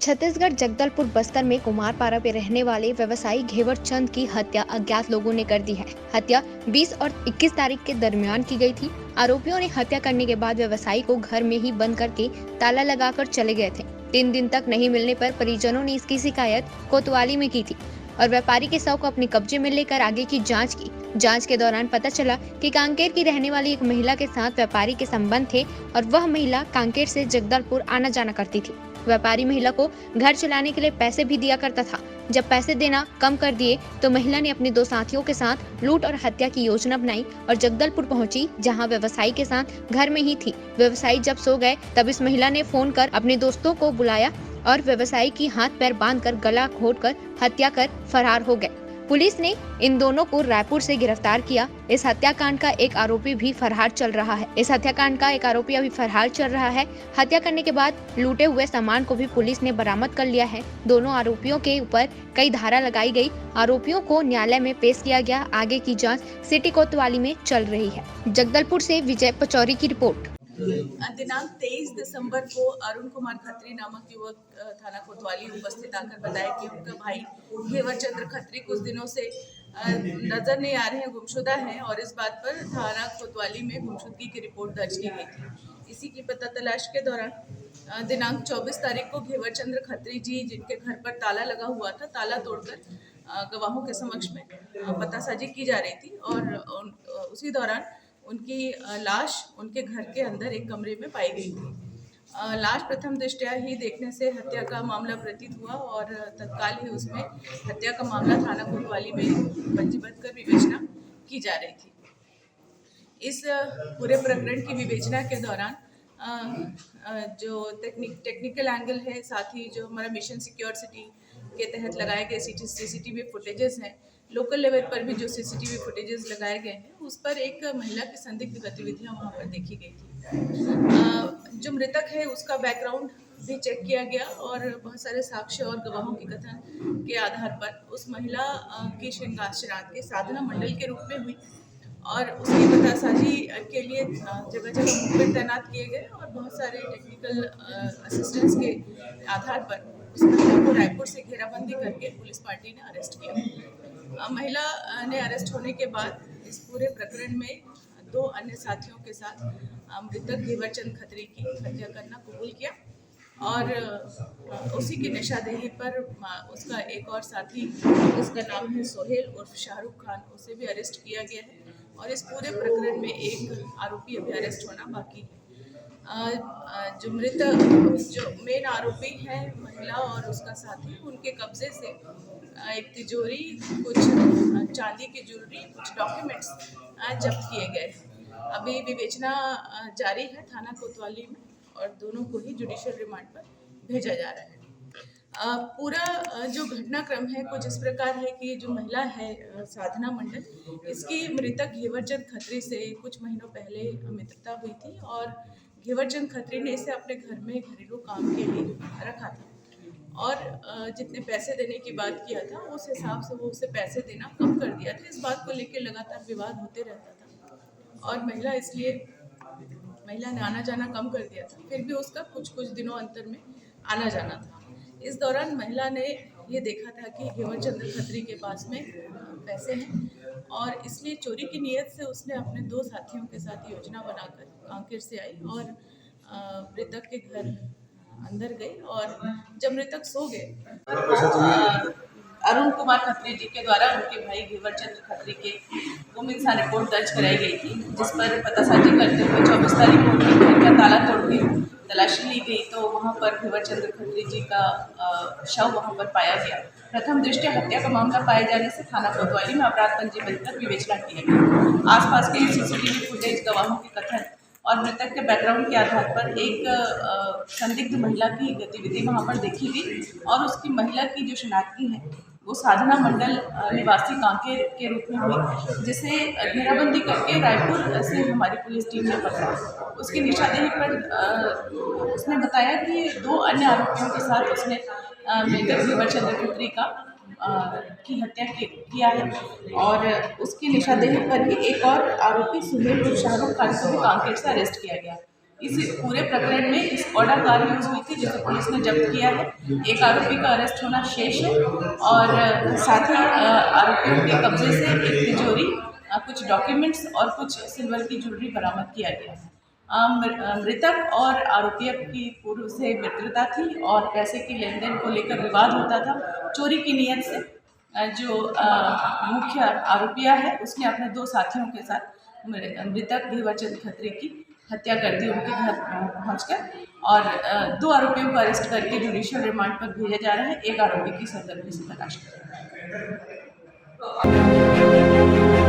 छत्तीसगढ़ जगदलपुर बस्तर में कुमारपारा पे रहने वाले व्यवसायी घेवर चंद की हत्या अज्ञात लोगों ने कर दी है। हत्या 20 और 21 तारीख के दरमियान की गई थी। आरोपियों ने हत्या करने के बाद व्यवसायी को घर में ही बंद करके ताला लगाकर चले गए थे। 3 दिन तक नहीं मिलने पर परिजनों ने इसकी शिकायत कोतवाली में की थी और व्यापारी के शव को अपने कब्जे में लेकर आगे की जांच की। जांच के दौरान पता चला कि कांकेर की रहने वाली एक महिला के साथ व्यापारी के संबंध थे और वह महिला कांकेर से जगदलपुर आना जाना करती थी। व्यापारी महिला को घर चलाने के लिए पैसे भी दिया करता था। जब पैसे देना कम कर दिए तो महिला ने अपने 2 साथियों के साथ लूट और हत्या की योजना बनाई और जगदलपुर पहुंची, जहां व्यवसायी के साथ घर में ही थी। व्यवसायी जब सो गए तब इस महिला ने फोन कर अपने दोस्तों को बुलाया और व्यवसायी की हाथ पैर बांधकर गला घोंटकर हत्या कर फरार हो गए। पुलिस ने इन दोनों को रायपुर से गिरफ्तार किया। इस हत्याकांड का एक आरोपी भी फरार चल रहा है। हत्या करने के बाद लूटे हुए सामान को भी पुलिस ने बरामद कर लिया है। दोनों आरोपियों के ऊपर कई धारा लगाई गई। आरोपियों को न्यायालय में पेश किया गया। आगे की जांच सिटी कोतवाली में चल रही है। जगदलपुर से विजय पचौरी की रिपोर्ट। दिनांक 23 दिसंबर को अरुण कुमार खत्री नामक युवक थाना कोतवाली उपस्थित आकर बताया कि उनका भाई घेवर चंद्र खत्री कुछ दिनों से नजर नहीं आ रहे हैं, गुमशुदा हैं और इस बात पर थाना कोतवाली में गुमशुदगी की रिपोर्ट दर्ज की गई थी। इसी की पता तलाश के दौरान दिनांक 24 तारीख को घेवर चंद्र खत्री जी, जिनके घर पर ताला लगा हुआ था, ताला तोड़कर गवाहों के समक्ष में पतासाजी की जा रही थी और उसी दौरान उनकी लाश उनके घर के अंदर एक कमरे में पाई गई थी। लाश प्रथम दृष्टया ही देखने से हत्या का मामला प्रतीत हुआ और तत्काल ही उसमें हत्या का मामला थाना कोतवाली में पंजीबद्ध कर विवेचना की जा रही थी। इस पूरे प्रकरण की विवेचना के दौरान जो टेक्निकल एंगल है, साथ ही जो हमारा मिशन सिक्योर सिटी के तहत लगाए गए सीसीटीवी फुटेजेस हैं, लोकल लेवल पर भी जो सीसीटीवी फुटेजेस लगाए गए हैं, उस पर एक महिला की संदिग्ध गतिविधियां वहां पर देखी गई थी। जो मृतक है उसका बैकग्राउंड भी चेक किया गया और बहुत सारे साक्ष्य और गवाहों के कथन के आधार पर उस महिला की शिनाख्त साधना मंडल के रूप में हुई और उसकी पतासाजी के लिए जगह जगह मुखबिर तैनात किए गए और बहुत सारे टेक्निकल असिस्टेंस के आधार पर उस महिला को रायपुर से घेराबंदी करके पुलिस पार्टी ने अरेस्ट किया। महिला ने अरेस्ट होने के बाद इस पूरे प्रकरण में 2 अन्य साथियों के साथ मृतक घेवर चंद खत्री की हत्या करना कबूल किया और उसी की निशादेही पर उसका एक और साथी, उसका नाम है सोहेल उर्फ शाहरुख खान, उसे भी अरेस्ट किया गया है और इस पूरे प्रकरण में एक आरोपी अभी अरेस्ट होना बाकी है। जो मेन आरोपी है महिला और उसका साथी, उनके कब्जे से एक तिजोरी, कुछ चांदी की ज्वेलरी, कुछ डॉक्यूमेंट्स जब्त किए गए। अभी विवेचना जारी है थाना कोतवाली में और दोनों को ही जुडिशियल रिमांड पर भेजा जा रहा है। पूरा जो घटनाक्रम है कुछ इस प्रकार है कि जो महिला है साधना मंडल, इसकी मृतक घेवर चंद खत्री से कुछ महीनों पहले मित्रता हुई थी और घेवर चंद खत्री ने इसे अपने घर में घरेलू काम के लिए रखा था और जितने पैसे देने की बात किया था उस हिसाब से वो उसे पैसे देना कम कर दिया था। इस बात को लेकर लगातार विवाद होते रहता था और महिला ने आना जाना कम कर दिया था, फिर भी उसका कुछ दिनों अंतर में आना जाना था। इस दौरान महिला ने ये देखा था कि घेवर चंद्र खत्री के पास में पैसे हैं और इसलिए चोरी की नीयत से उसने अपने 2 साथियों के साथ योजना बनाकर कांकेर से आई और मृतक के घर अंदर गई और जब मृतक सो गए अरुण कुमार खत्री जी के द्वारा उनके भाई घेवर चंद्र खत्री के गुम इंसान रिपोर्ट दर्ज कराई गई थी, जिस पर पतासाजी करते हुए 24 तारीख को उनके घर का ताला तोड़ के तलाशी ली गई तो वहां पर घेवर चंद्र खत्री जी का शव वहां पर पाया गया। प्रथम दृष्टया हत्या का मामला पाए जाने से थाना कोतवाली में अपराध पंजीबद्ध कर विवेचना की गई। आसपास के सीसीटीवी फुटेज, गवाहों के कथन और मृतक के बैकग्राउंड के आधार पर एक संदिग्ध महिला की गतिविधि वहां पर देखी गई और उसकी महिला की जो शिनाख्ती है वो साधना मंडल निवासी कांकेर के रूप में हुई, जिसे घेराबंदी करके रायपुर से हमारी पुलिस टीम ने पकड़ा। उसकी निशादेही पर उसने बताया कि 2 अन्य आरोपियों के साथ उसने मिलकर घेवर चंद्र खत्री की हत्या किया है और उसकी निशादेही पर ही एक और आरोपी सोहेल उर्फ शाहरुख खान को भी कांकेर से अरेस्ट किया गया। इस पूरे प्रकरण में इस ऑर्डर यूज हुई थी जिसे पुलिस ने जब्त किया है। एक आरोपी का अरेस्ट होना शेष है और साथ ही आरोपियों के कब्जे से एक तिजोरी, कुछ डॉक्यूमेंट्स और कुछ सिल्वर की ज्वेलरी बरामद किया गया है। मृतक और आरोपी की पूर्व से मित्रता थी और पैसे की लेन देन को लेकर विवाद होता था। चोरी की नीयत से जो मुख्य आरोपिया है उसने अपने 2 साथियों के साथ मृतक घेवरचंद खत्री की हत्या कर दी उनके घर पहुंचकर, और 2 आरोपियों को अरेस्ट करके जुडिशियल रिमांड पर भेजा जा रहा है। एक आरोपी की संदर्भ से तलाश कर रहा है।